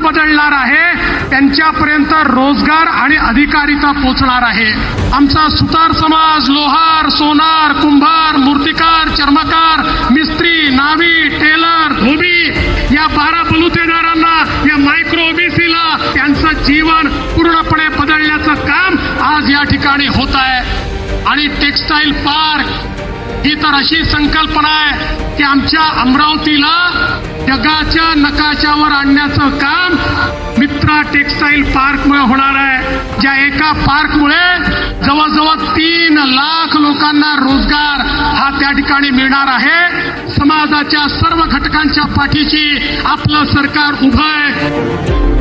बदलणार आहे, त्यांच्यापर्यंत रोजगार आणि अधिकारिता पोहोचणार आहे। आमचा सुतार समाज लोहार, सोनार, कुंभार, मूर्तिकार, चर्मकार, मिस्त्री, नावी, टेलर, धोबी या 12 बलुतेदारांना, या मायक्रो ओबीसीला त्यांचं जीवन पूर्णपणे बदलण्याचं काम आज या ठिकाणी होत आहे। आणि टेक्सटाईल पार्क ही तर अशी संकल्पना आहे की आमच्या अमरावतीला जगाच्या नकाशावर आणण्याचं काम मित्रा टेक्सटाईल पार्कमुळे होणार आहे, ज्या एका पार्कमुळे जवळजवळ 3 लाख लोकांना रोजगार हा त्या ठिकाणी मिळणार आहे। समाजाच्या सर्व घटकांच्या पाठीशी आपलं सरकार उभं आहे।